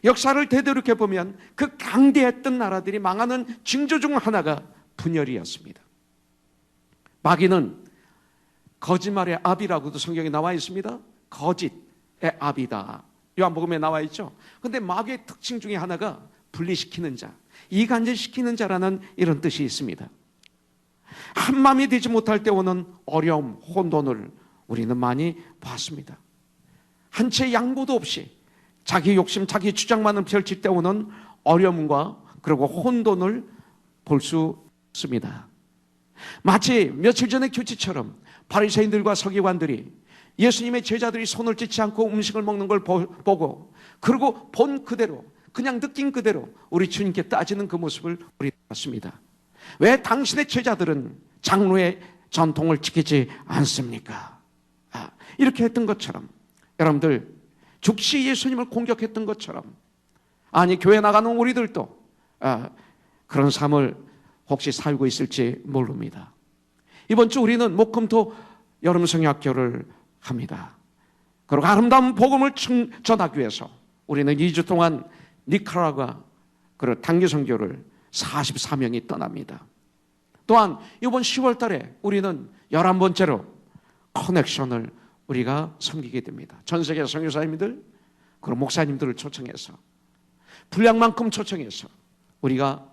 역사를 되돌이켜보면 그 강대했던 나라들이 망하는 징조 중 하나가 분열이었습니다. 마귀는 거짓말의 아비라고도 성경에 나와 있습니다. 거짓의 아비다. 요한복음에 나와 있죠. 그런데 마귀의 특징 중에 하나가 분리시키는 자, 이간질시키는 자라는 이런 뜻이 있습니다. 한마음이 되지 못할 때 오는 어려움, 혼돈을 우리는 많이 봤습니다. 한 채 양보도 없이 자기 욕심, 자기 주장만을 펼칠 때 오는 어려움과 그리고 혼돈을 볼 수 있습니다. 마치 며칠 전의 교치처럼 바리새인들과 서기관들이 예수님의 제자들이 손을 씻지 않고 음식을 먹는 걸 보고, 그리고 본 그대로, 그냥 느낀 그대로 우리 주님께 따지는 그 모습을 우리 봤습니다. 왜 당신의 제자들은 장로의 전통을 지키지 않습니까? 이렇게 했던 것처럼, 여러분들 즉시 예수님을 공격했던 것처럼, 아니 교회 나가는 우리들도 그런 삶을 혹시 살고 있을지 모릅니다. 이번 주 우리는 목금토 여름 성경학교를 합니다. 그리고 아름다운 복음을 전하기 위해서 우리는 2주 동안 니카라과 그리고 단기 선교를 44명이 떠납니다. 또한 이번 10월 달에 우리는 11번째로 커넥션을 우리가 섬기게 됩니다. 전 세계 선교사님들 그리고 목사님들을 초청해서 분량만큼 초청해서 우리가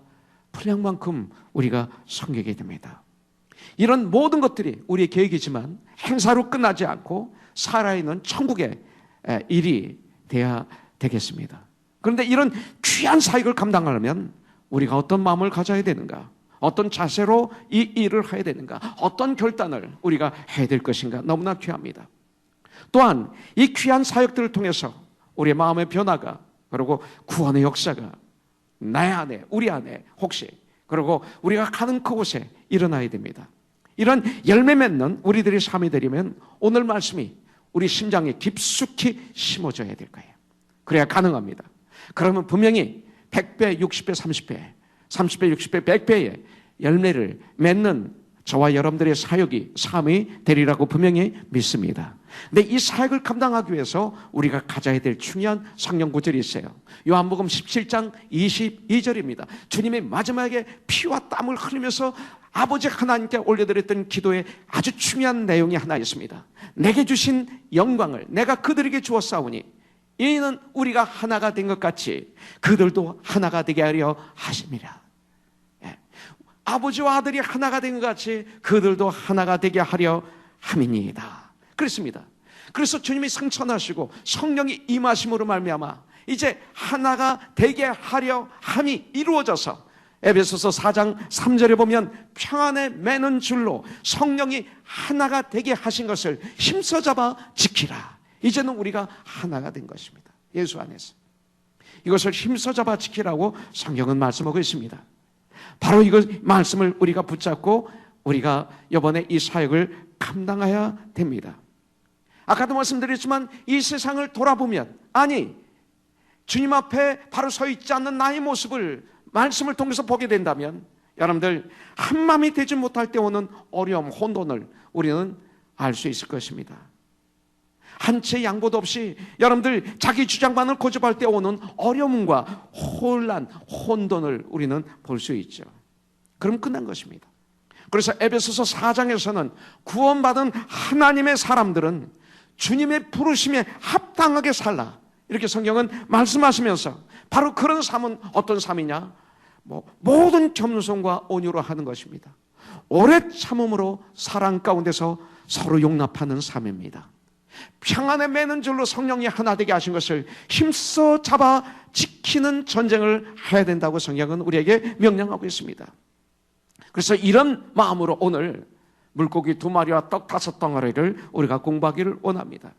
분량만큼 우리가 섬기게 됩니다. 이런 모든 것들이 우리의 계획이지만 행사로 끝나지 않고 살아있는 천국의 일이 돼야 되겠습니다. 그런데 이런 귀한 사역을 감당하려면 우리가 어떤 마음을 가져야 되는가, 어떤 자세로 이 일을 해야 되는가, 어떤 결단을 우리가 해야 될 것인가, 너무나 귀합니다. 또한 이 귀한 사역들을 통해서 우리의 마음의 변화가, 그리고 구원의 역사가 내 안에, 우리 안에 혹시, 그리고 우리가 가는 그곳에 일어나야 됩니다. 이런 열매 맺는 우리들의 삶이 되려면 오늘 말씀이 우리 심장에 깊숙이 심어져야 될 거예요. 그래야 가능합니다. 그러면 분명히 100배, 60배, 30배, 30배, 60배, 100배의 열매를 맺는 저와 여러분들의 사역이, 삶이 되리라고 분명히 믿습니다. 근데 이 사역을 감당하기 위해서 우리가 가져야 될 중요한 성경 구절이 있어요. 요한복음 17장 22절입니다. 주님이 마지막에 피와 땀을 흘리면서 아버지 하나님께 올려드렸던 기도에 아주 중요한 내용이 하나 있습니다. 내게 주신 영광을 내가 그들에게 주었사오니 이는 우리가 하나가 된 것 같이 그들도 하나가 되게 하려 하심이라. 아버지와 아들이 하나가 된 것 같이 그들도 하나가 되게 하려 함이니이다. 그렇습니다. 그래서 주님이 승천하시고 성령이 임하심으로 말미암아 이제 하나가 되게 하려 함이 이루어져서 에베소서 4장 3절에 보면 평안에 매는 줄로 성령이 하나가 되게 하신 것을 힘써 잡아 지키라. 이제는 우리가 하나가 된 것입니다. 예수 안에서. 이것을 힘써 잡아 지키라고 성경은 말씀하고 있습니다. 바로 이것 말씀을 우리가 붙잡고 우리가 이번에 이 사역을 감당해야 됩니다. 아까도 말씀드렸지만 이 세상을 돌아보면, 아니 주님 앞에 바로 서 있지 않는 나의 모습을 말씀을 통해서 보게 된다면 여러분들 한마음이 되지 못할 때 오는 어려움, 혼돈을 우리는 알 수 있을 것입니다. 한 채 양보도 없이 여러분들 자기 주장만을 고집할 때 오는 어려움과 혼란, 혼돈을 우리는 볼 수 있죠. 그럼 끝난 것입니다. 그래서 에베소서 4장에서는 구원받은 하나님의 사람들은 주님의 부르심에 합당하게 살라, 이렇게 성경은 말씀하시면서 바로 그런 삶은 어떤 삶이냐, 모든 겸손과 온유로 하는 것입니다. 오래 참음으로 사랑 가운데서 서로 용납하는 삶입니다. 평안에 매는 줄로 성령이 하나 되게 하신 것을 힘써 잡아 지키는 전쟁을 해야 된다고 성경은 우리에게 명령하고 있습니다. 그래서 이런 마음으로 오늘 물고기 2마리와 떡 5덩어리를 우리가 공부하기를 원합니다.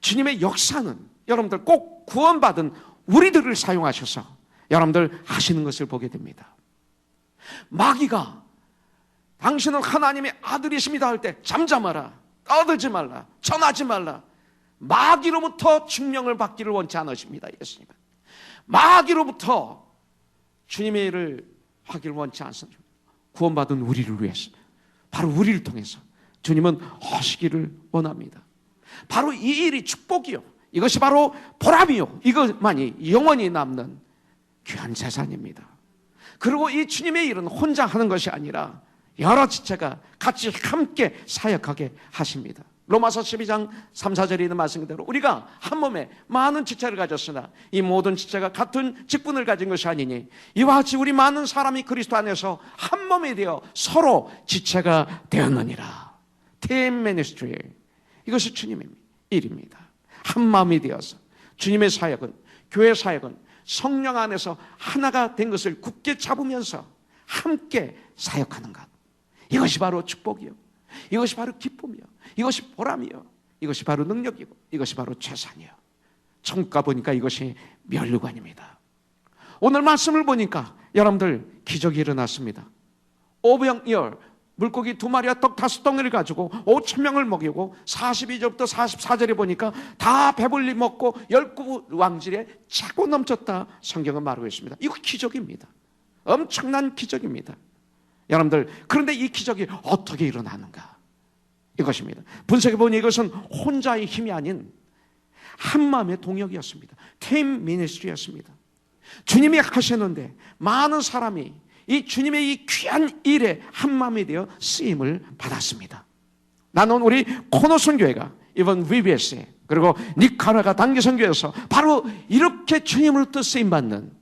주님의 역사는 여러분들 꼭 구원받은 우리들을 사용하셔서 여러분들 하시는 것을 보게 됩니다. 마귀가 당신은 하나님의 아들이십니다 할 때 잠잠하라, 떠들지 말라, 전하지 말라, 마귀로부터 증명을 받기를 원치 않으십니다. 예수님은 마귀로부터 주님의 일을 하기를 원치 않습니다. 구원받은 우리를 위해서, 바로 우리를 통해서 주님은 하시기를 원합니다. 바로 이 일이 축복이요, 이것이 바로 보람이요, 이것만이 영원히 남는 귀한 재산입니다. 그리고 이 주님의 일은 혼자 하는 것이 아니라 여러 지체가 같이 함께 사역하게 하십니다. 로마서 12장 3, 4절에 있는 말씀 그대로 우리가 한 몸에 많은 지체를 가졌으나 이 모든 지체가 같은 직분을 가진 것이 아니니 이와 같이 우리 많은 사람이 그리스도 안에서 한 몸이 되어 서로 지체가 되었느니라. 팀 미니스트리, 이것이 주님의 일입니다. 한 마음이 되어서 주님의 사역은, 교회 사역은 성령 안에서 하나가 된 것을 굳게 잡으면서 함께 사역하는 것, 이것이 바로 축복이요, 이것이 바로 기쁨이요, 이것이 보람이요, 이것이 바로 능력이고 이것이 바로 재산이요. 천국 가보니까 이것이 면류관입니다. 오늘 말씀을 보니까 여러분들 기적이 일어났습니다. 오병이어 물고기 2마리와 떡 5덩이를 가지고 5,000명을 먹이고 42절부터 44절에 보니까 다 배불리 먹고 19왕질에 차고 넘쳤다, 성경은 말하고 있습니다. 이거 기적입니다. 엄청난 기적입니다. 여러분들, 그런데 이 기적이 어떻게 일어나는가? 이것입니다. 분석해 보니 이것은 혼자의 힘이 아닌 한마음의 동역이었습니다. 팀 미니스트리였습니다. 주님이 하셨는데 많은 사람이 이 주님의 이 귀한 일에 한마음이 되어 쓰임을 받았습니다. 나는 우리 코너선 교회가 이번 VBS에 그리고 니카라가 단기선교에서 바로 이렇게 주님으로부터 쓰임받는,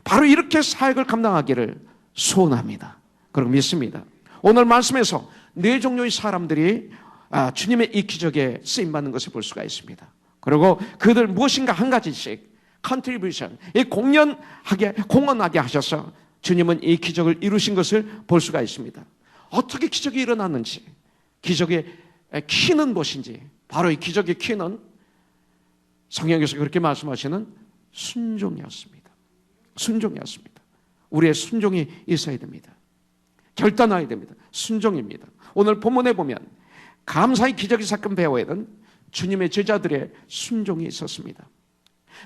바로 이렇게 사역을 감당하기를 소원합니다. 그리고 믿습니다. 오늘 말씀에서 4종류의 사람들이 주님의 이 기적에 쓰임받는 것을 볼 수가 있습니다. 그리고 그들 무엇인가 한 가지씩 컨트리뷰션, 이 공헌하게 하셔서 주님은 이 기적을 이루신 것을 볼 수가 있습니다. 어떻게 기적이 일어났는지, 기적의 키는 무엇인지, 바로 이 기적의 키는 성경에서 그렇게 말씀하시는 순종이었습니다. 순종이었습니다. 우리의 순종이 있어야 됩니다. 결단해야 됩니다. 순종입니다. 오늘 본문에 보면 감사의 기적의 사건 배워에는 주님의 제자들의 순종이 있었습니다.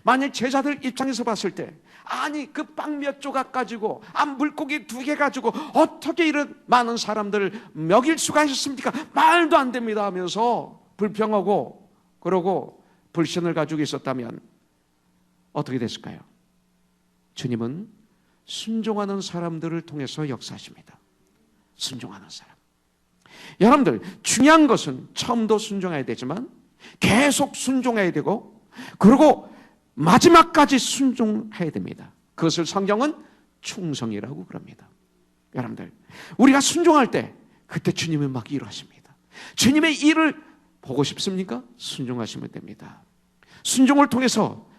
만약 제자들 입장에서 봤을 때, 아니 그 빵 몇 조각 가지고 물고기 2개 가지고 어떻게 이런 많은 사람들을 먹일 수가 있었습니까? 말도 안 됩니다 하면서 불평하고 그러고 불신을 가지고 있었다면 어떻게 됐을까요? 주님은 순종하는 사람들을 통해서 역사하십니다. 순종하는 사람. 여러분들, 중요한 것은 처음도 순종해야 되지만 계속 순종해야 되고, 그리고 마지막까지 순종해야 됩니다. 그것을 성경은 충성이라고 그럽니다. 여러분들, 우리가 순종할 때 그때 주님은 막 일하십니다. 주님의 일을 보고 싶습니까? 순종하시면 됩니다. 순종을 통해서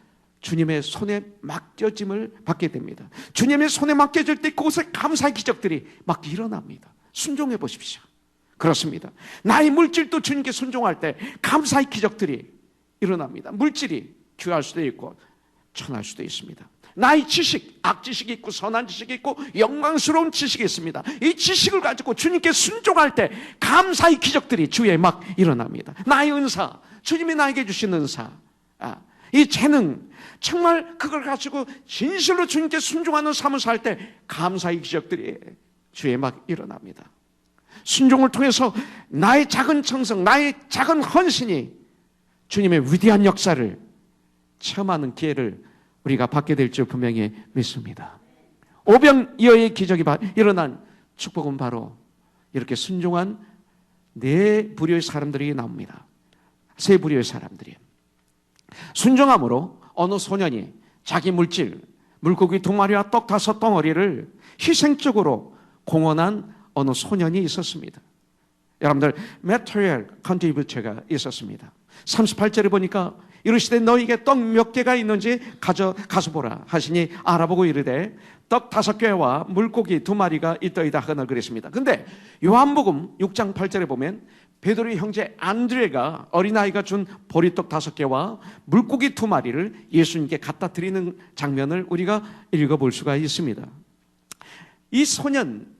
주님의 손에 맡겨짐을 받게 됩니다. 주님의 손에 맡겨질 때 그곳에 감사의 기적들이 막 일어납니다. 순종해 보십시오. 그렇습니다. 나의 물질도 주님께 순종할 때 감사의 기적들이 일어납니다. 물질이 귀할 수도 있고 천할 수도 있습니다. 나의 지식, 악지식이 있고 선한 지식이 있고 영광스러운 지식이 있습니다. 이 지식을 가지고 주님께 순종할 때 감사의 기적들이 주위에 막 일어납니다. 나의 은사, 주님이 나에게 주신 은사, 이 재능, 정말 그걸 가지고 진실로 주님께 순종하는 삶을 살 때 감사의 기적들이 주위에 막 일어납니다. 순종을 통해서 나의 작은 청성, 나의 작은 헌신이 주님의 위대한 역사를 체험하는 기회를 우리가 받게 될 줄 분명히 믿습니다. 오병이어의 기적이 일어난 축복은 바로 이렇게 순종한 4부류의 사람들이 나옵니다. 3부류의 사람들이. 순종함으로 어느 소년이 자기 물질, 물고기 2마리와 떡 5덩어리를 희생적으로 공헌한 어느 소년이 있었습니다. 여러분들, material contributor가 있었습니다. 38절에 보니까 이르시되 너에게 떡 몇 개가 있는지 가서 보라 하시니 알아보고 이르되 떡 5개와 물고기 2마리가 있더이다 하거늘 그랬습니다. 근데 요한복음 6장 8절에 보면 베드로의 형제 안드레가 어린아이가 준 보리떡 5개와 물고기 2마리를 예수님께 갖다 드리는 장면을 우리가 읽어볼 수가 있습니다. 이 소년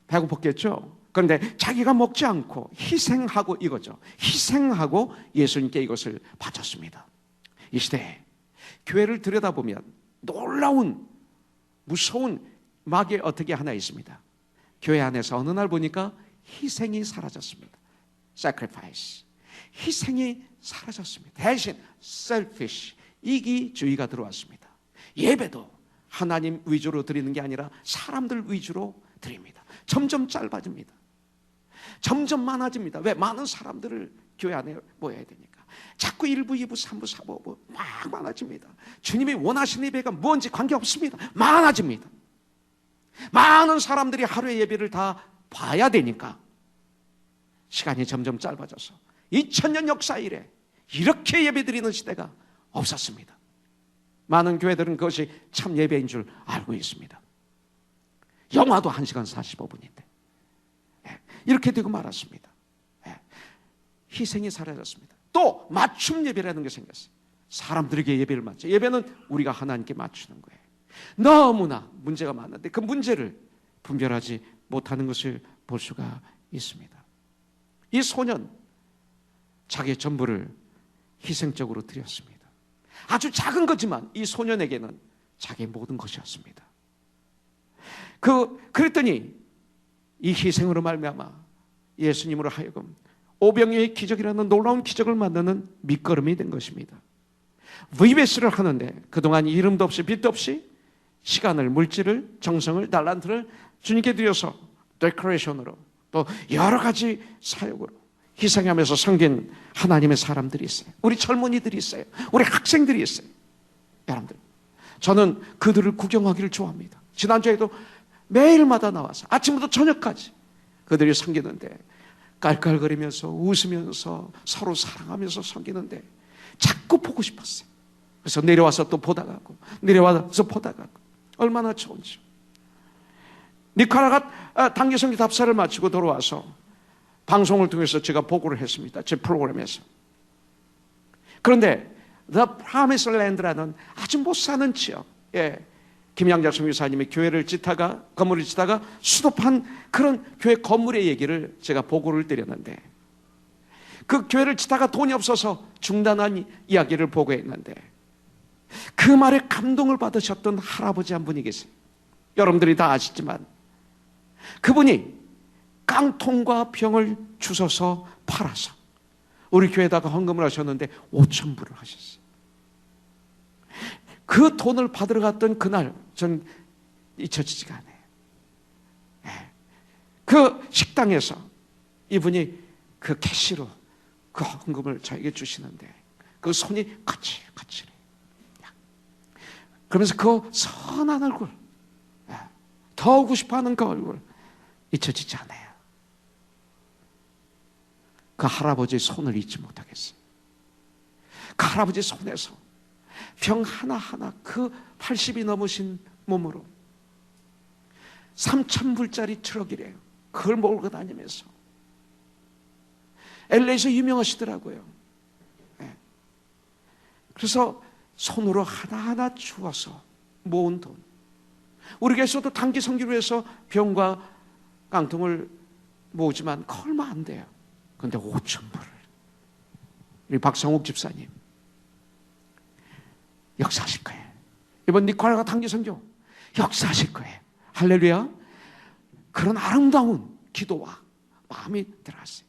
배고팠겠죠. 그런데 자기가 먹지 않고 희생하고 이거죠. 희생하고 예수님께 이것을 바쳤습니다. 이 시대에 교회를 들여다보면 놀라운 무서운 마귀 어떻게 하나 있습니다. 교회 안에서 어느 날 보니까 희생이 사라졌습니다. sacrifice. 희생이 사라졌습니다. 대신 selfish, 이기주의가 들어왔습니다. 예배도 하나님 위주로 드리는 게 아니라 사람들 위주로 드립니다. 점점 짧아집니다. 점점 많아집니다. 왜? 많은 사람들을 교회 안에 모여야 되니까. 자꾸 1부, 2부, 3부, 4부, 5부 막 많아집니다. 주님이 원하시는 예배가 뭔지 관계없습니다. 많아집니다. 많은 사람들이 하루의 예배를 다 봐야 되니까 시간이 점점 짧아져서 2000년 역사 이래 이렇게 예배드리는 시대가 없었습니다. 많은 교회들은 그것이 참 예배인 줄 알고 있습니다. 영화도 1시간 45분인데 이렇게 되고 말았습니다. 희생이 사라졌습니다. 또 맞춤 예배라는 게 생겼어요. 사람들에게 예배를 맞춰. 예배는 우리가 하나님께 맞추는 거예요. 너무나 문제가 많은데 그 문제를 분별하지 못하는 것을 볼 수가 있습니다. 이 소년 자기의 전부를 희생적으로 드렸습니다. 아주 작은 거지만 이 소년에게는 자기의 모든 것이었습니다. 그랬더니 이 희생으로 말미암아 예수님으로 하여금 오병이어의 기적이라는 놀라운 기적을 만드는 밑거름이 된 것입니다. VBS를 하는데 그동안 이름도 없이 빛도 없이 시간을, 물질을, 정성을, 달란트를 주님께 드려서 데코레이션으로 또 여러 가지 사역으로 희생하면서 섬긴 하나님의 사람들이 있어요. 우리 젊은이들이 있어요. 우리 학생들이 있어요. 여러분들, 저는 그들을 구경하기를 좋아합니다. 지난주에도 매일마다 나와서 아침부터 저녁까지 그들이 섬기는데 깔깔거리면서 웃으면서 서로 사랑하면서 섬기는데 자꾸 보고 싶었어요. 그래서 내려와서 또 보다 가고 내려와서 보다 가고 얼마나 좋은지. 니카라가 단기성교 답사를 마치고 돌아와서 방송을 통해서 제가 보고를 했습니다. 제 프로그램에서. 그런데 The Promised Land라는 아주 못 사는 지역, 김양작 선교사님이 교회를 짓다가 건물을 짓다가 수도판 그런 교회 건물의 얘기를 제가 보고를 드렸는데 그 교회를 짓다가 돈이 없어서 중단한 이야기를 보고했는데 그 말에 감동을 받으셨던 할아버지 한 분이 계세요. 여러분들이 다 아시지만 그분이 깡통과 병을 주워서 팔아서 우리 교회에다가 헌금을 하셨는데 5,000불을 하셨어요. 그 돈을 받으러 갔던 그날 전 잊혀지지가 않아요. 그 식당에서 이분이 그 캐시로 그 헌금을 저에게 주시는데 그 손이 거칠거칠해. 그러면서 그 선한 얼굴, 더 오고 싶어하는 그 얼굴 잊혀지지 않아요. 그 할아버지의 손을 잊지 못하겠어요. 그 할아버지 손에서 병 하나하나 그 80이 넘으신 몸으로 3,000불짜리 트럭이래요. 그걸 몰고 다니면서 LA에서 유명하시더라고요. 그래서 손으로 하나하나 주워서 모은 돈. 우리 교회에서도 단기 선교를 해서 병과 깡통을 모으지만 그 얼마 안 돼요. 그런데 5,000불을 우리 박성욱 집사님 역사하실 거예요. 이번 니콜라가 단기 선교 역사하실 거예요. 할렐루야. 그런 아름다운 기도와 마음이 들어왔어요.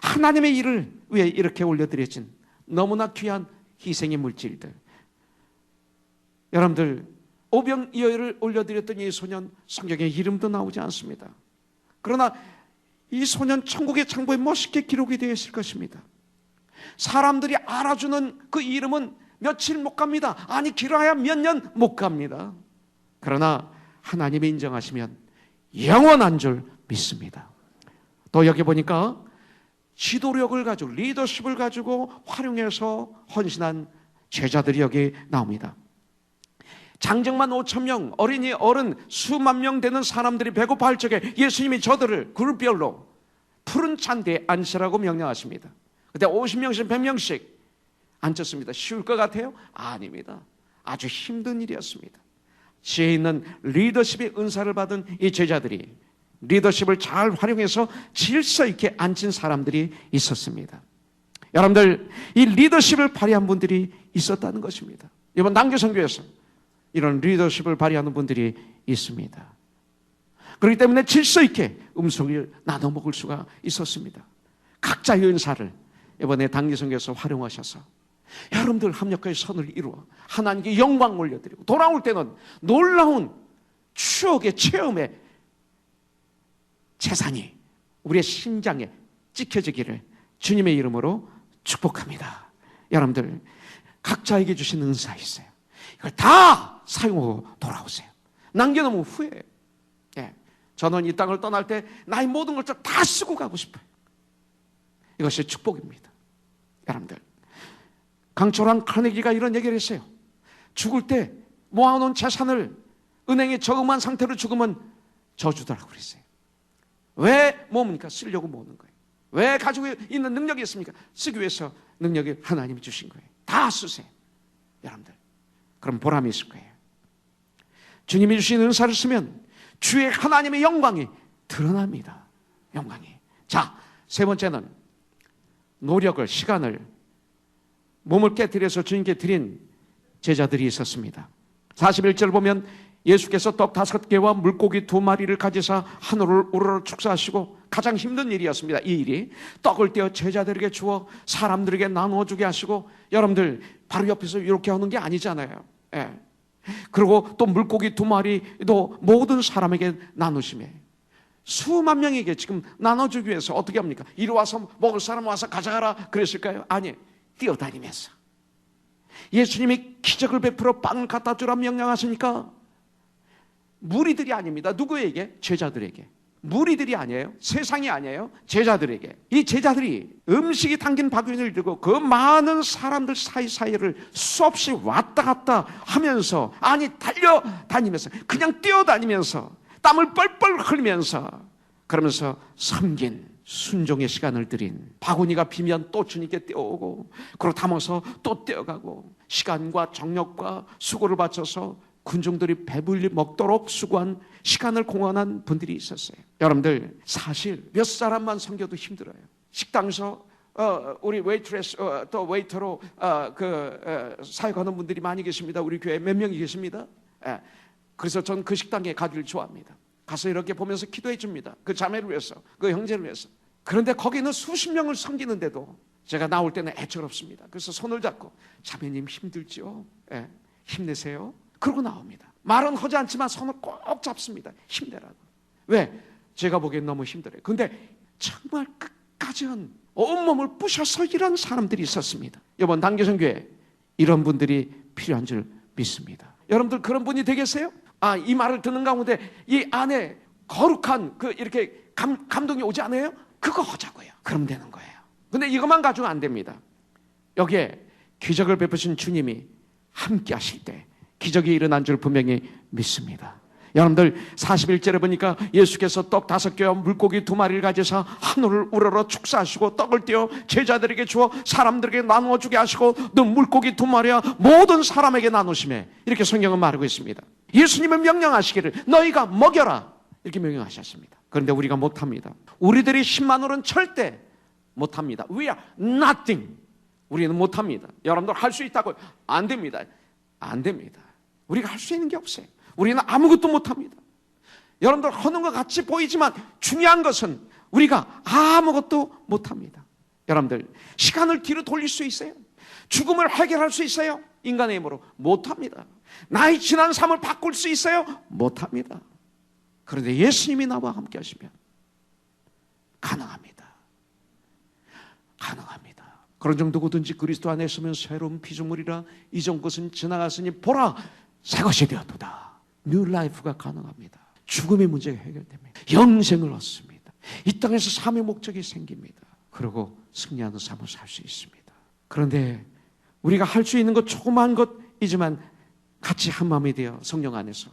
하나님의 일을 위해 이렇게 올려드려진 너무나 귀한 희생의 물질들. 여러분들, 오병이어를 올려드렸던 이 소년 성경에 이름도 나오지 않습니다. 그러나 이 소년 천국의 창고에 멋있게 기록이 되어 있을 것입니다. 사람들이 알아주는 그 이름은 며칠 못 갑니다. 아니 길어야 몇 년 못 갑니다. 그러나 하나님이 인정하시면 영원한 줄 믿습니다. 또 여기 보니까 지도력을 가지고 리더십을 가지고 활용해서 헌신한 제자들이 여기 나옵니다. 장정만 5,000명, 어린이, 어른 수만 명 되는 사람들이 배고파할 적에 예수님이 저들을 그룹별로 푸른 잔디에 앉으라고 명령하십니다. 그때 50명씩 100명씩 앉혔습니다. 쉬울 것 같아요? 아닙니다. 아주 힘든 일이었습니다. 지혜 있는 리더십의 은사를 받은 이 제자들이 리더십을 잘 활용해서 질서 있게 앉힌 사람들이 있었습니다. 여러분들, 이 리더십을 발휘한 분들이 있었다는 것입니다. 이번 단교선교에서 이런 리더십을 발휘하는 분들이 있습니다. 그렇기 때문에 질서 있게 음식을 나눠 먹을 수가 있었습니다. 각자의 은사를 이번에 단기성교에서 활용하셔서 여러분들 합력하여 선을 이루어 하나님께 영광 올려드리고 돌아올 때는 놀라운 추억의 체험의 재산이 우리의 심장에 찍혀지기를 주님의 이름으로 축복합니다. 여러분들 각자에게 주신 은사 있어요. 이걸 다 사용하고 돌아오세요. 남겨놓으면 후회해요. 예. 저는 이 땅을 떠날 때 나의 모든 걸 다 쓰고 가고 싶어요. 이것이 축복입니다. 여러분들 강철한 카네기가 이런 얘기를 했어요. 죽을 때 모아놓은 재산을 은행에 저금한 상태로 죽으면 저주더라고 그랬어요. 왜 모으니까 쓰려고 모으는 거예요. 왜 가지고 있는 능력이 있습니까? 쓰기 위해서 능력이 하나님이 주신 거예요. 다 쓰세요. 여러분들 그럼 보람이 있을 거예요. 주님이 주신 은사를 쓰면 주의 하나님의 영광이 드러납니다. 영광이. 자, 세 번째는 노력을, 시간을, 몸을 깨뜨려서 주님께 드린 제자들이 있었습니다. 41절 보면 예수께서 떡 5개와 물고기 2마리를 가지사 하늘을 우러러 축사하시고, 가장 힘든 일이었습니다. 이 일이 떡을 떼어 제자들에게 주어 사람들에게 나누어 주게 하시고, 여러분들 바로 옆에서 이렇게 하는 게 아니잖아요. 예. 그리고 또 물고기 2마리도 모든 사람에게 나누심에, 수만 명에게 지금 나눠주기 위해서 어떻게 합니까? 이리 와서 먹을 사람 와서 가져가라 그랬을까요? 아니, 뛰어다니면서 예수님이 기적을 베풀어 빵을 갖다 주라 명령하시니까 무리들이 아닙니다. 누구에게? 제자들에게. 무리들이 아니에요. 세상이 아니에요. 제자들에게. 이 제자들이 음식이 담긴 바구니를 들고 그 많은 사람들 사이사이를 수없이 왔다 갔다 하면서, 아니 달려다니면서, 그냥 뛰어다니면서 땀을 뻘뻘 흘리면서, 그러면서 섬긴 순종의 시간을 들인, 바구니가 비면 또 주님께 떼어오고, 그리고 담아서 또 떼어가고, 시간과 정력과 수고를 바쳐서 군중들이 배불리 먹도록 수고한, 시간을 공헌한 분들이 있었어요. 여러분들 사실 몇 사람만 섬겨도 힘들어요. 식당에서 우리 웨이트레스 또 웨이터로 사역하는 분들이 많이 계십니다. 우리 교회에 몇 명이 계십니다. 예. 그래서 전 그 식당에 가기를 좋아합니다. 가서 이렇게 보면서 기도해 줍니다. 그 자매를 위해서, 그 형제를 위해서. 그런데 거기는 수십 명을 섬기는데도 제가 나올 때는 애처롭습니다. 그래서 손을 잡고, 자매님 힘들지요? 예, 힘내세요. 그러고 나옵니다. 말은 하지 않지만 손을 꼭 잡습니다. 힘내라고. 왜? 제가 보기엔 너무 힘들어요. 근데 정말 끝까지 온몸을 부셔서 일하는 사람들이 있었습니다. 이번 단계선교회 이런 분들이 필요한 줄 믿습니다. 여러분들 그런 분이 되겠어요? 이 말을 듣는 가운데 이 안에 거룩한 이렇게 감동이 오지 않아요? 그거 하자고요. 그럼 되는 거예요. 근데 이것만 가지고 안 됩니다. 여기에 기적을 베푸신 주님이 함께 하실 때 기적이 일어난 줄 분명히 믿습니다. 여러분들 41절에 보니까 예수께서 떡 5개와 물고기 2마리를 가져서 하늘을 우러러 축사하시고 떡을 떼어 제자들에게 주어 사람들에게 나누어 주게 하시고 또 물고기 2마리와 모든 사람에게 나누시매, 이렇게 성경은 말하고 있습니다. 예수님은 명령하시기를 너희가 먹여라, 이렇게 명령하셨습니다. 그런데 우리가 못합니다. 우리들이 10만원은 절대 못합니다. We are nothing. 우리는 못합니다. 여러분들 할 수 있다고요? 안 됩니다. 안 됩니다. 우리가 할 수 있는 게 없어요. 우리는 아무것도 못합니다. 여러분들 하는 것 같이 보이지만 중요한 것은 우리가 아무것도 못합니다. 여러분들 시간을 뒤로 돌릴 수 있어요? 죽음을 해결할 수 있어요? 인간의 힘으로 못합니다. 나의 지난 삶을 바꿀 수 있어요? 못합니다. 그런데 예수님이 나와 함께 하시면 가능합니다. 가능합니다. 그런 정도 누구든지 그리스도 안에 있으면 새로운 피조물이라 이전 것은 지나갔으니 보라 새 것이 되었도다. 뉴 라이프가 가능합니다. 죽음의 문제가 해결됩니다. 영생을 얻습니다. 이 땅에서 삶의 목적이 생깁니다. 그리고 승리하는 삶을 살 수 있습니다. 그런데 우리가 할 수 있는 것 조그마한 것이지만 같이 한 마음이 되어 성령 안에서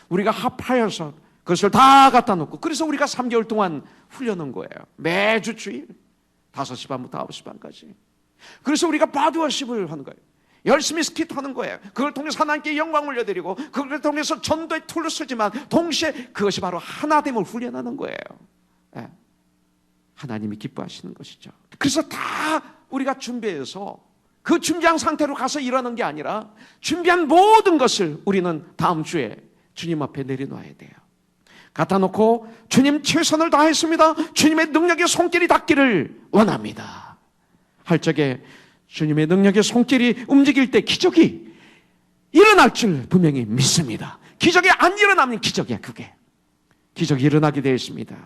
우리가 합하여서 그것을 다 갖다 놓고, 그래서 우리가 3개월 동안 훈련한 거예요. 매주 주일 5시 반부터 9시 반까지. 그래서 우리가 바디워십을 하는 거예요. 열심히 스킷하는 거예요. 그걸 통해서 하나님께 영광 올려드리고, 그걸 통해서 전도의 툴로 쓰지만 동시에 그것이 바로 하나됨을 훈련하는 거예요. 네. 하나님이 기뻐하시는 것이죠. 그래서 다 우리가 준비해서 그 준비한 상태로 가서 일하는 게 아니라 준비한 모든 것을 우리는 다음 주에 주님 앞에 내려놓아야 돼요. 갖다 놓고 주님 최선을 다했습니다. 주님의 능력의 손길이 닿기를 원합니다. 할 적에 주님의 능력의 손길이 움직일 때 기적이 일어날 줄 분명히 믿습니다. 기적이 안 일어나면 기적이야. 그게 기적이 일어나게 되어 있습니다.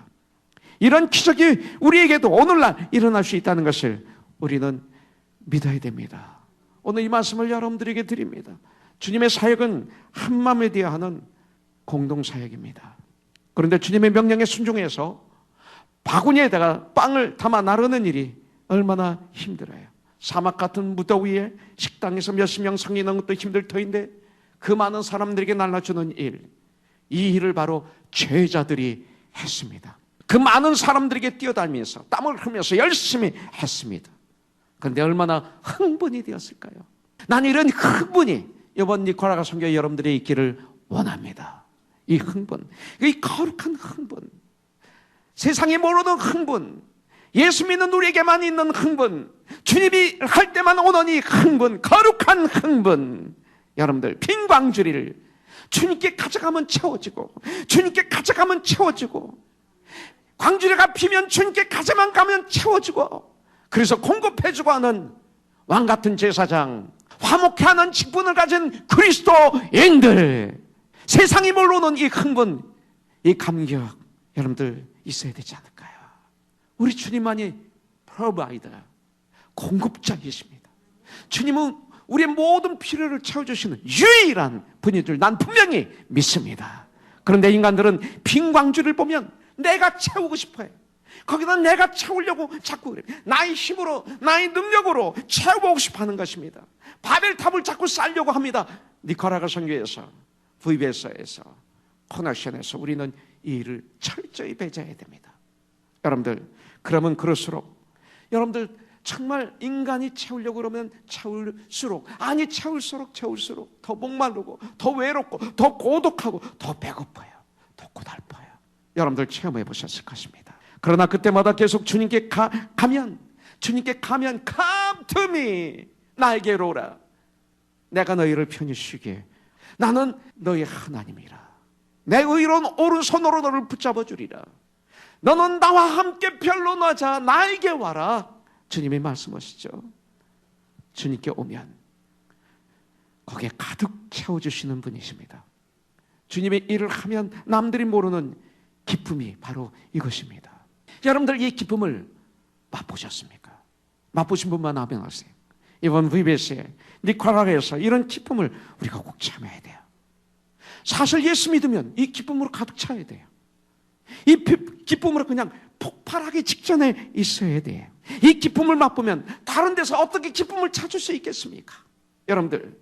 이런 기적이 우리에게도 오늘날 일어날 수 있다는 것을 우리는 믿어야 됩니다. 오늘 이 말씀을 여러분들에게 드립니다. 주님의 사역은 한마음에 대하는 공동사역입니다. 그런데 주님의 명령에 순종해서 바구니에다가 빵을 담아 나르는 일이 얼마나 힘들어요. 사막 같은 무더위에 식당에서 몇십 명 상인하는 것도 힘들 터인데 그 많은 사람들에게 날라주는 일, 이 일을 바로 제자들이 했습니다. 그 많은 사람들에게 뛰어다니면서 땀을 흘리면서 열심히 했습니다. 그런데 얼마나 흥분이 되었을까요? 나는 이런 흥분이 이번 니카라과 선교회 여러분들이 있기를 원합니다. 이 흥분, 이 거룩한 흥분, 세상이 모르는 흥분, 예수 믿는 우리에게만 있는 흥분, 주님이 할 때만 오는 이 흥분, 거룩한 흥분, 여러분들 빈 광주리를 주님께 가져가면 채워지고, 주님께 가져가면 채워지고, 광주리가 비면 주님께 가져만 가면 채워지고, 그래서 공급해주고 하는 왕같은 제사장, 화목해하는 직분을 가진 그리스도인들, 세상이 모르는 이 흥분, 이 감격, 여러분들 있어야 되지 않을까요? 우리 주님만이 프로바이더, 공급자이십니다. 주님은 우리의 모든 필요를 채워주시는 유일한 분인 줄 난 분명히 믿습니다. 그런데 인간들은 빈 광주를 보면 내가 채우고 싶어요. 거기다 내가 채우려고 자꾸 그래요. 나의 힘으로, 나의 능력으로 채워보고 싶어 하는 것입니다. 바벨탑을 자꾸 쌓으려고 합니다. 니카라과 선교에서, VBS에서, 커넥션에서 우리는 이 일을 철저히 배제해야 됩니다. 여러분들, 그러면 그럴수록, 여러분들 정말 인간이 채우려고 그러면 채울수록 더 목마르고, 더 외롭고, 더 고독하고, 더 배고파요, 더 고달파요. 여러분들 체험해 보셨을 것입니다. 그러나 그때마다 계속 주님께 가면 come to me, 나에게로 오라. 내가 너희를 편히 쉬게. 나는 너희 하나님이라. 내 의로운 오른손으로 너를 붙잡아 주리라. 너는 나와 함께 별로 나자 나에게 와라. 주님이 말씀하시죠. 주님께 오면 거기에 가득 채워주시는 분이십니다. 주님의 일을 하면 남들이 모르는 기쁨이 바로 이것입니다. 여러분들 이 기쁨을 맛보셨습니까? 맛보신 분만 아멘하세요. 이번 VBS에 니카라과에서 이런 기쁨을 우리가 꼭 참아야 돼요. 사실 예수 믿으면 이 기쁨으로 가득 차야 돼요. 이 기쁨으로 그냥 폭발하기 직전에 있어야 돼요. 이 기쁨을 맛보면 다른 데서 어떻게 기쁨을 찾을 수 있겠습니까? 여러분들,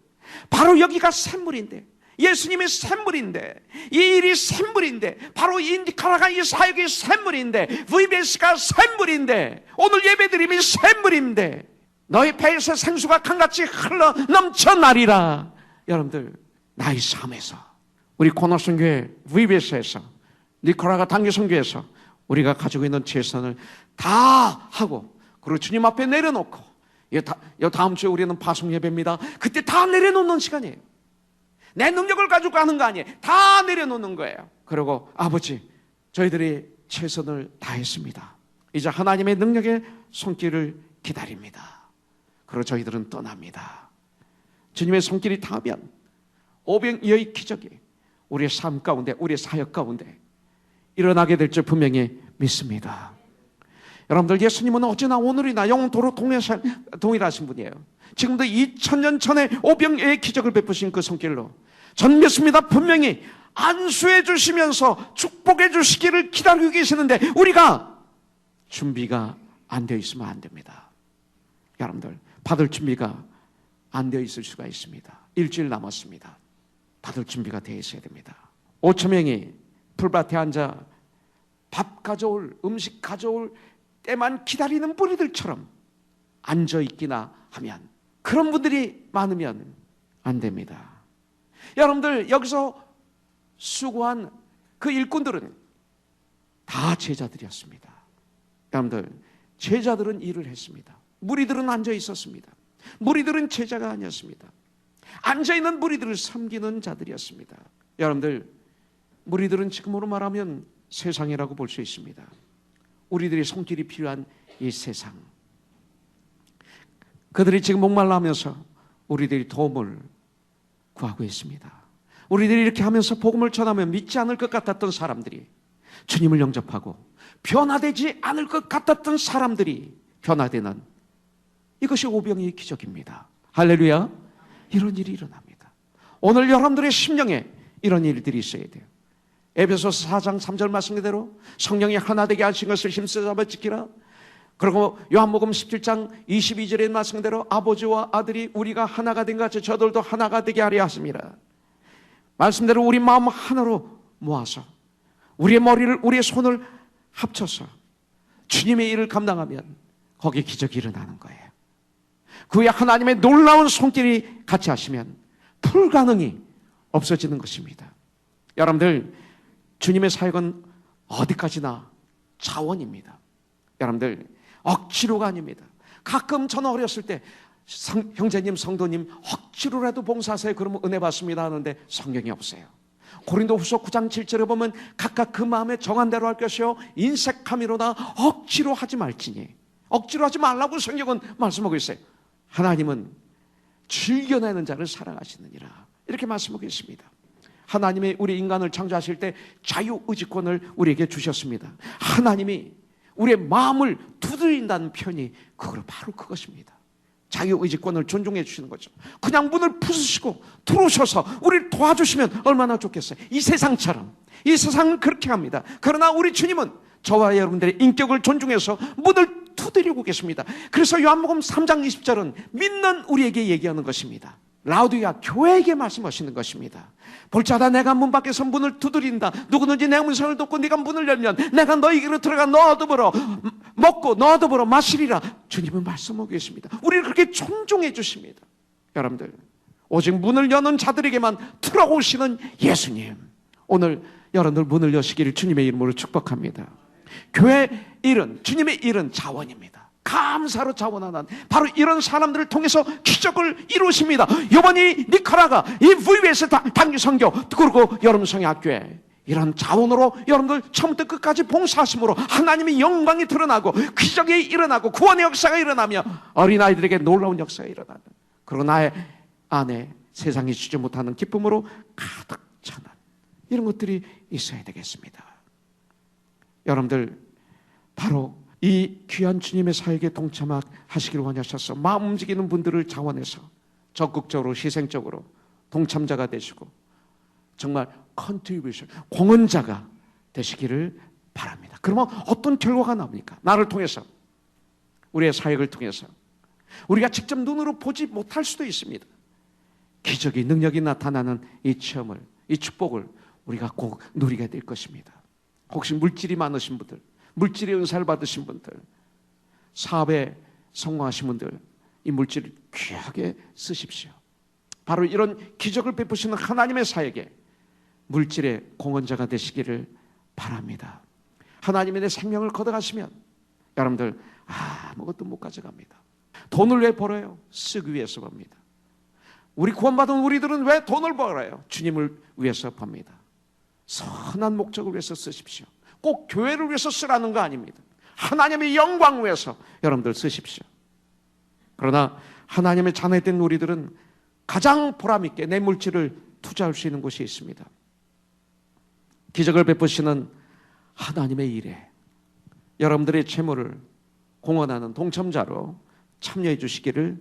바로 여기가 샘물인데, 예수님의 샘물인데, 이 일이 샘물인데, 바로 이 니카라과 이 사역이 샘물인데, VBS가 샘물인데, 오늘 예배드림이 샘물인데, 너희 배에서 생수가 강같이 흘러 넘쳐나리라. 여러분들, 나의 삶에서, 우리 코너선교회 VBS에서, 니카라과 단기선교에서 우리가 가지고 있는 최선을 다 하고, 그리고 주님 앞에 내려놓고, 다음 주에 우리는 파송 예배입니다. 그때 다 내려놓는 시간이에요. 내 능력을 가지고 가는 거 아니에요. 다 내려놓는 거예요. 그리고 아버지, 저희들이 최선을 다했습니다. 이제 하나님의 능력의 손길을 기다립니다. 그리고 저희들은 떠납니다. 주님의 손길이 닿으면 오병이어의 기적이 우리의 삶 가운데, 우리의 사역 가운데 일어나게 될 줄 분명히 믿습니다. 여러분들, 예수님은 어제나 오늘이나 영원토록 동일하신 분이에요. 지금도 2000년 전에 오병이어의 기적을 베푸신 그 손길로 전 믿습니다. 분명히 안수해 주시면서 축복해 주시기를 기다리고 계시는데 우리가 준비가 안 되어 있으면 안 됩니다. 여러분들, 받을 준비가 안 되어 있을 수가 있습니다. 일주일 남았습니다. 받을 준비가 되어 있어야 됩니다. 5,000명이 풀밭에 앉아 밥 가져올, 음식 가져올 때만 기다리는 무리들처럼 앉아있기나 하면, 그런 분들이 많으면 안 됩니다. 여러분들, 여기서 수고한 그 일꾼들은 다 제자들이었습니다. 여러분들, 제자들은 일을 했습니다. 무리들은 앉아 있었습니다. 무리들은 제자가 아니었습니다. 앉아있는 무리들을 섬기는 자들이었습니다. 여러분들, 무리들은 지금으로 말하면 세상이라고 볼 수 있습니다. 우리들의 손길이 필요한 이 세상, 그들이 지금 목말라하면서 우리들이 도움을 구하고 있습니다. 우리들이 이렇게 하면서 복음을 전하면 믿지 않을 것 같았던 사람들이 주님을 영접하고 변화되지 않을 것 같았던 사람들이 변화되는, 이것이 오병이의 기적입니다. 할렐루야. 이런 일이 일어납니다. 오늘 여러분들의 심령에 이런 일들이 있어야 돼요. 에베소서 4장 3절 말씀대로 성령이 하나 되게 하신 것을 힘써 잡아 지키라. 그리고 요한복음 17장 22절의 말씀대로 아버지와 아들이 우리가 하나가 된 같이 저들도 하나가 되게 하려 하십니다. 말씀대로 우리 마음 하나로 모아서 우리의 머리를, 우리의 손을 합쳐서 주님의 일을 감당하면 거기에 기적이 일어나는 거예요. 그 후에 하나님의 놀라운 손길이 같이 하시면 불가능이 없어지는 것입니다. 여러분들, 주님의 사역은 어디까지나 자원입니다. 여러분들, 억지로가 아닙니다. 가끔 저는 어렸을 때 형제님, 성도님 억지로라도 봉사하세요. 그러면 은혜 받습니다 하는데 성경이 없어요. 고린도후서 9장 7절에 보면 각각 그 마음에 정한 대로 할 것이요 인색함이로다 억지로 하지 말지니, 억지로 하지 말라고 성경은 말씀하고 있어요. 하나님은 즐겨내는 자를 사랑하시느니라, 이렇게 말씀하고 있습니다. 하나님이 우리 인간을 창조하실 때 자유의지권을 우리에게 주셨습니다. 하나님이 우리의 마음을 두드린다는 표현이 바로 그것입니다. 자유의지권을 존중해 주시는 거죠. 그냥 문을 부수시고 들어오셔서 우리를 도와주시면 얼마나 좋겠어요. 이 세상처럼. 이 세상은 그렇게 합니다. 그러나 우리 주님은 저와 여러분들의 인격을 존중해서 문을 두드리고 계십니다. 그래서 요한복음 3장 20절은 믿는 우리에게 얘기하는 것입니다. 라우디가 교회에게 말씀하시는 것입니다. 볼지어다 내가 문 밖에서 문을 두드린다. 누구든지 내 음성을 듣고 네가 문을 열면 내가 너희에게로 들어가 너와 더불어 먹고 너와 더불어 마시리라. 주님은 말씀하고 계십니다. 우리를 그렇게 존중해 주십니다. 여러분들, 오직 문을 여는 자들에게만 들어오시는 예수님, 오늘 여러분들 문을 여시기를 주님의 이름으로 축복합니다. 교회 일은, 주님의 일은 자원입니다. 감사로 자원하는 바로 이런 사람들을 통해서 기적을 이루십니다. 이번이 니카라가, 이 VBS 단기선교, 그리고 여러분 성회학교에 이런 자원으로 여러분들 처음부터 끝까지 봉사하심으로 하나님의 영광이 드러나고 기적이 일어나고 구원의 역사가 일어나며 어린아이들에게 놀라운 역사가 일어나는, 그리고 나의 안에 세상이 주지 못하는 기쁨으로 가득 차는 이런 것들이 있어야 되겠습니다. 여러분들, 바로 이 귀한 주님의 사역에 동참하시기를 원하셔서 마음 움직이는 분들을 자원해서 적극적으로, 희생적으로 동참자가 되시고 정말 컨트리뷰션, 공헌자가 되시기를 바랍니다. 그러면 어떤 결과가 나옵니까? 나를 통해서, 우리의 사역을 통해서 우리가 직접 눈으로 보지 못할 수도 있습니다. 기적이, 능력이 나타나는 이 체험을, 이 축복을 우리가 꼭 누리게 될 것입니다. 혹시 물질이 많으신 분들, 물질의 은사를 받으신 분들, 사업에 성공하신 분들, 이 물질을 귀하게 쓰십시오. 바로 이런 기적을 베푸시는 하나님의 사역에 물질의 공헌자가 되시기를 바랍니다. 하나님의 내 생명을 걷어가시면 여러분들 아무것도 못 가져갑니다. 돈을 왜 벌어요? 쓰기 위해서 법니다. 우리 구원받은 우리들은 왜 돈을 벌어요? 주님을 위해서 법니다. 선한 목적을 위해서 쓰십시오. 꼭 교회를 위해서 쓰라는 거 아닙니다. 하나님의 영광을 위해서 여러분들 쓰십시오. 그러나 하나님의 자녀된 우리들은 가장 보람있게 내 물질을 투자할 수 있는 곳이 있습니다. 기적을 베푸시는 하나님의 일에 여러분들의 채무를 공헌하는 동참자로 참여해 주시기를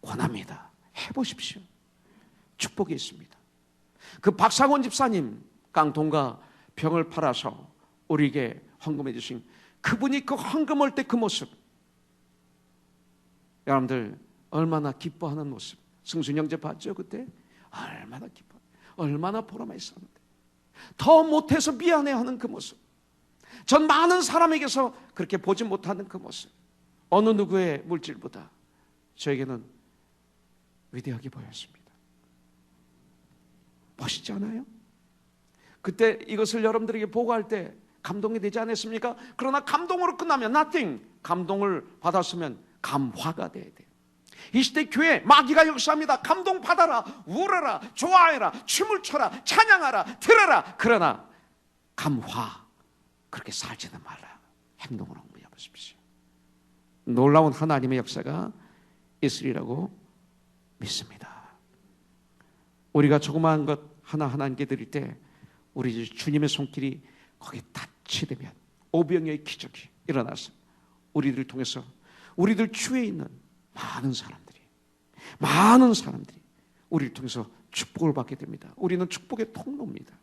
권합니다. 해보십시오. 축복이 있습니다. 그 박상원 집사님, 깡통과 병을 팔아서 우리에게 헌금해 주신 그분이 그 헌금할 때 그 모습, 여러분들 얼마나 기뻐하는 모습. 승순 형제 봤죠? 그때 얼마나 기뻐, 얼마나 보람했었는데 더 못해서 미안해하는 그 모습, 전 많은 사람에게서 그렇게 보지 못하는 그 모습, 어느 누구의 물질보다 저에게는 위대하게 보였습니다. 멋있지 않아요? 그때 이것을 여러분들에게 보고할 때 감동이 되지 않았습니까? 그러나 감동으로 끝나면 nothing. 감동을 받았으면 감화가 돼야 돼요. 이 시대 교회 마귀가 역사합니다. 감동 받아라, 울어라, 좋아해라, 춤을 춰라, 찬양하라, 들어라. 그러나 감화, 그렇게 살지는 말라. 행동으로 한번 해보십시오. 놀라운 하나님의 역사가 있으리라고 믿습니다. 우리가 조그마한 것 하나하나께 드릴 때 우리 주님의 손길이 거기에 닿치되면 오병이어의 기적이 일어나서 우리들을 통해서 우리들 주위에 있는 많은 사람들이 우리를 통해서 축복을 받게 됩니다. 우리는 축복의 통로입니다.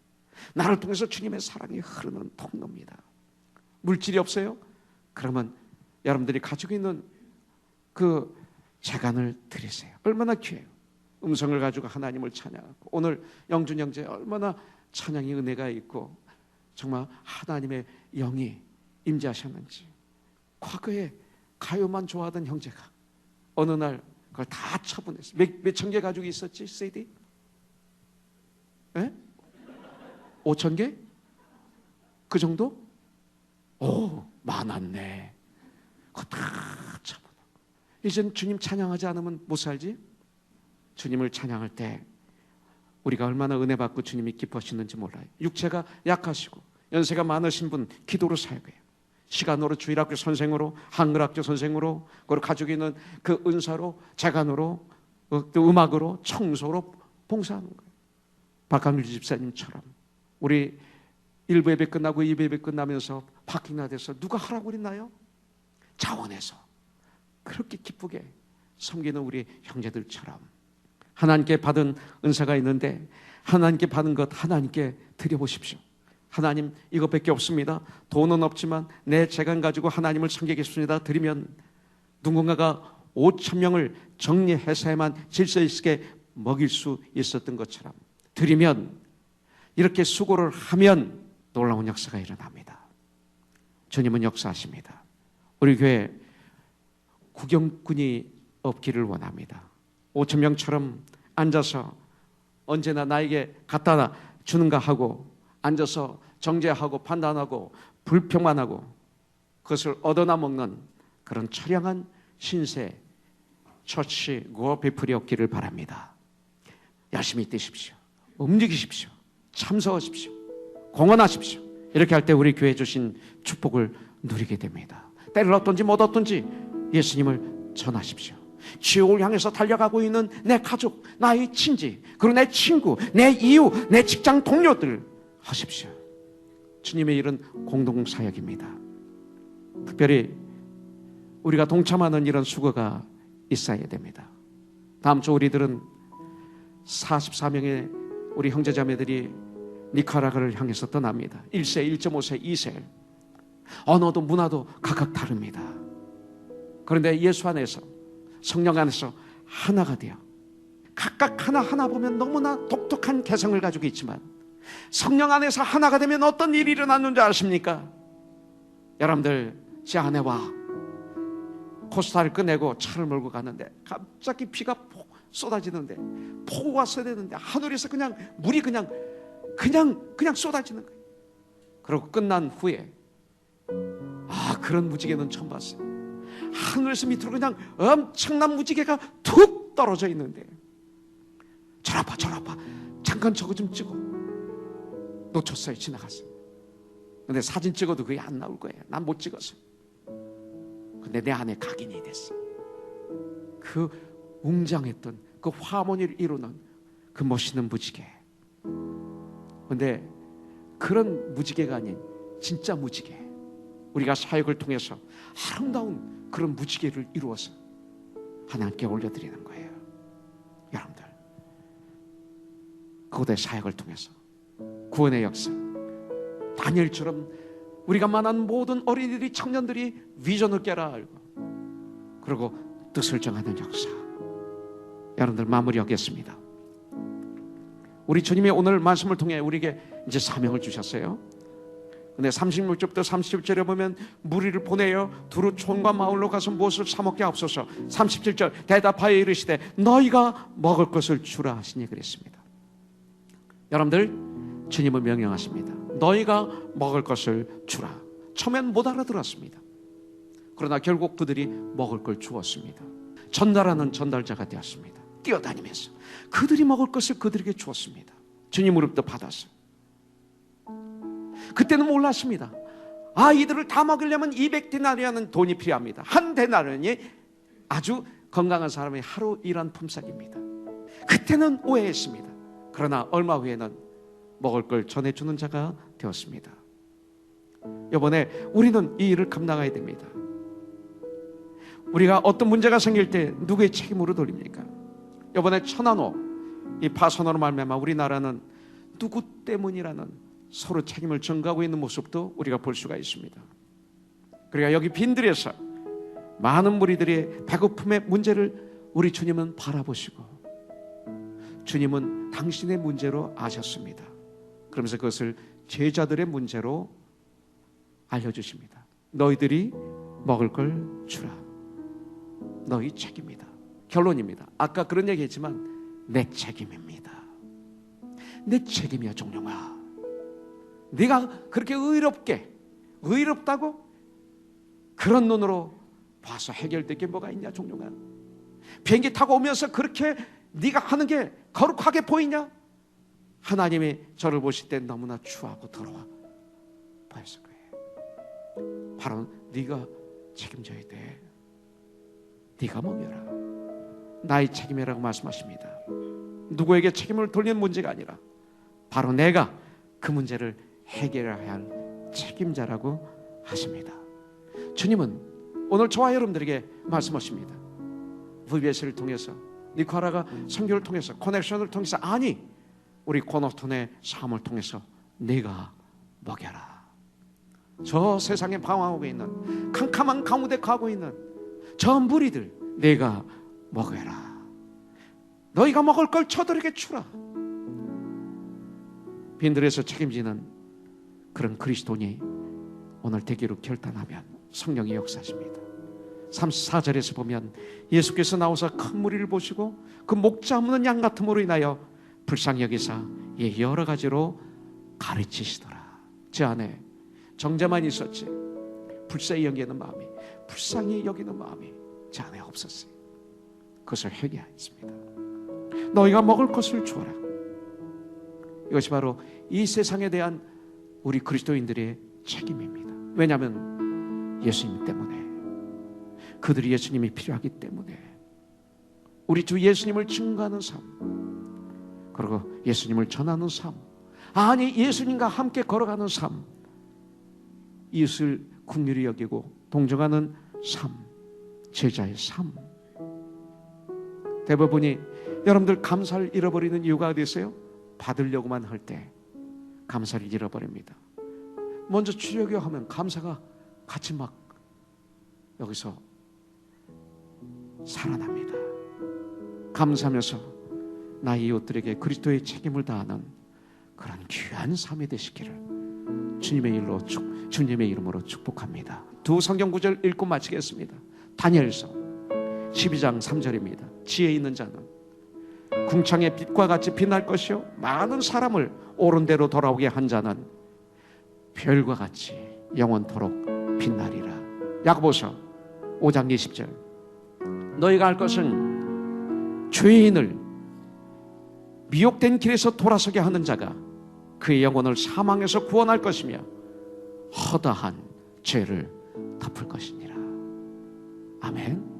나를 통해서 주님의 사랑이 흐르는 통로입니다. 물질이 없어요? 그러면 여러분들이 가지고 있는 그 재간을 드리세요. 얼마나 귀해요. 음성을 가지고 하나님을 찬양하고, 오늘 영준 형제 얼마나 찬양의 은혜가 있고 정말 하나님의 영이 임재하셨는지. 과거에 가요만 좋아하던 형제가 어느 날 그걸 다 처분했어요. 몇 천 개 가지고 있었지? CD? 예? 5천 개? 그 정도? 오, 많았네. 그거 다 처분하고. 이젠 주님 찬양하지 않으면 못 살지? 주님을 찬양할 때 우리가 얼마나 은혜 받고 주님이 기뻐하시는지 몰라요. 육체가 약하시고 연세가 많으신 분 기도로 사역해요. 시간으로, 주일학교 선생으로, 한글학교 선생으로, 그리고 가지고 있는 그 은사로, 재간으로, 또 음악으로, 청소로 봉사하는 거예요. 박강률 집사님처럼 우리 1부 예배 끝나고 2부 예배 끝나면서 파킹나 돼서 누가 하라고 그랬나요? 자원해서 그렇게 기쁘게 섬기는 우리 형제들처럼 하나님께 받은 은사가 있는데 하나님께 받은 것 하나님께 드려보십시오. 하나님, 이것밖에 없습니다. 돈은 없지만 내 재간 가지고 하나님을 섬기겠습니다. 드리면 누군가가 5천 명을 정리해서야만 질서 있게 먹일 수 있었던 것처럼 드리면, 이렇게 수고를 하면 놀라운 역사가 일어납니다. 주님은 역사하십니다. 우리 교회 구경꾼이 없기를 원합니다. 5천 명처럼 앉아서 언제나 나에게 갖다 주는가 하고 앉아서 정죄하고 판단하고 불평만 하고 그것을 얻어나 먹는 그런 처량한 신세 처치 고 베풀이 없기를 바랍니다. 열심히 뛰십시오. 움직이십시오. 참석하십시오. 공헌하십시오. 이렇게 할 때 우리 교회 주신 축복을 누리게 됩니다. 때를 얻든지 못 얻든지 예수님을 전하십시오. 지옥을 향해서 달려가고 있는 내 가족, 나의 친지, 그리고 내 친구, 내 이웃, 내 직장 동료들 하십시오. 주님의 일은 공동사역입니다. 특별히 우리가 동참하는 이런 수고가 있어야 됩니다. 다음 주 우리들은 44명의 우리 형제자매들이 니카라과를 향해서 떠납니다. 1세, 1.5세, 2세. 언어도 문화도 각각 다릅니다. 그런데 예수 안에서, 성령 안에서 하나가 되어 각각 하나하나 보면 너무나 독특한 개성을 가지고 있지만 성령 안에서 하나가 되면 어떤 일이 일어나는 줄 아십니까? 여러분들, 제 아내와 코스타를 꺼내고 차를 몰고 가는데 갑자기 비가 쏟아지는데, 폭우가 쏟아지는데 하늘에서 그냥 물이 그냥 쏟아지는 거예요. 그리고 끝난 후에 그런 무지개는 처음 봤어요. 하늘에서 밑으로 그냥 엄청난 무지개가 툭 떨어져 있는데, 저라 봐 잠깐 저거 좀 찍어. 놓쳤어요. 지나갔어요. 근데 사진 찍어도 그게 안 나올 거예요. 난 못 찍었어. 근데 내 안에 각인이 됐어. 그 웅장했던 그 화모니를 이루는 그 멋있는 무지개. 근데 그런 무지개가 아닌 진짜 무지개, 우리가 사역을 통해서 아름다운 그런 무지개를 이루어서 하나님께 올려드리는 거예요. 여러분들, 그곳의 사역을 통해서 구원의 역사, 다니엘처럼 우리가 만난 모든 어린이들이, 청년들이 비전을 깨라 알고 그리고 뜻을 정하는 역사. 여러분들, 마무리하겠습니다. 우리 주님이 오늘 말씀을 통해 우리에게 이제 사명을 주셨어요. 근데 36절부터 37절에 보면 무리를 보내어 두루 촌과 마을로 가서 무엇을 사먹게 하옵소서. 37절, 대답하여 이르시되 너희가 먹을 것을 주라 하시니 그랬습니다. 여러분들, 주님은 명령하십니다. 너희가 먹을 것을 주라. 처음엔 못 알아들었습니다. 그러나 결국 그들이 먹을 걸 주었습니다. 전달하는 전달자가 되었습니다. 뛰어다니면서 그들이 먹을 것을 그들에게 주었습니다. 주님으로부터 받았어요. 그때는 몰랐습니다. 이들을 다 먹으려면 200데나리라는 돈이 필요합니다. 한 데나리온이 아주 건강한 사람이 하루 일한 품삯입니다. 그때는 오해했습니다. 그러나 얼마 후에는 먹을 걸 전해주는 자가 되었습니다. 이번에 우리는 이 일을 감당해야 됩니다. 우리가 어떤 문제가 생길 때 누구의 책임으로 돌립니까? 이번에 천안호 이 파손으로 말미암아 우리나라는 누구 때문이라는 서로 책임을 전가하고 있는 모습도 우리가 볼 수가 있습니다. 그러니까 여기 빈들에서 많은 무리들의 배고픔의 문제를 우리 주님은 바라보시고 주님은 당신의 문제로 아셨습니다. 그러면서 그것을 제자들의 문제로 알려주십니다. 너희들이 먹을 걸 주라. 너희 책임이다. 결론입니다. 아까 그런 얘기 했지만 내 책임입니다. 내 책임이야 종룡아. 네가 그렇게 의롭다고 그런 눈으로 봐서 해결될 게 뭐가 있냐 종룡아. 비행기 타고 오면서 그렇게 네가 하는 게 거룩하게 보이냐? 하나님이 저를 보실 때 너무나 추하고 더러워 보였을 거예요. 바로 네가 책임져야 돼. 네가 먹여라. 나의 책임이라고 말씀하십니다. 누구에게 책임을 돌리는 문제가 아니라 바로 내가 그 문제를 해결해야 할 책임자라고 하십니다. 주님은 오늘 저와 여러분들에게 말씀하십니다. VBS를 통해서, 니코라가 선교를 통해서, 커넥션을 통해서, 아니 우리 코너톤의 삶을 통해서 네가 먹여라. 저 세상에 방황하고 있는 캄캄한 가운데 가고 있는 저 무리들 네가 먹여라. 너희가 먹을 걸 저들에게 주라. 빈들에서 책임지는 그런 그리스도인이 오늘 되기로 결단하면 성령이 역사하십니다. 34절에서 보면 예수께서 나오사 큰 무리를 보시고 그 목자 없는 양 같음으로 인하여 불쌍히 여기사 여러 가지로 가르치시더라. 제 안에 정죄만 있었지 불쌍히 여기는 마음이, 불쌍히 여기는 마음이 제 안에 없었어요. 그것을 회개했습니다. 너희가 먹을 것을 주어라. 이것이 바로 이 세상에 대한 우리 그리스도인들의 책임입니다. 왜냐하면 예수님 때문에, 그들이 예수님이 필요하기 때문에 우리 주 예수님을 증거하는 삶, 그리고 예수님을 전하는 삶, 아니 예수님과 함께 걸어가는 삶, 이웃을 긍휼히 여기고 동정하는 삶, 제자의 삶. 대부분이 여러분들 감사를 잃어버리는 이유가 어디 있어요? 받으려고만 할 때 감사를 잃어버립니다. 먼저 주려고 하면 감사가 같이 막 여기서 살아납니다. 감사하면서 나의 이웃들에게 그리스도의 책임을 다하는 그런 귀한 삶이 되시기를 주님의 이름으로 축복합니다. 두 성경 구절 읽고 마치겠습니다. 다니엘서 12장 3절입니다. 지혜 있는 자는 궁창의 빛과 같이 빛날 것이요 많은 사람을 옳은 대로 돌아오게 한 자는 별과 같이 영원토록 빛나리라. 야고보서 5장 20절. 너희가 할 것은 죄인을 미혹된 길에서 돌아서게 하는 자가 그의 영혼을 사망에서 구원할 것이며 허다한 죄를 덮을 것이니라. 아멘.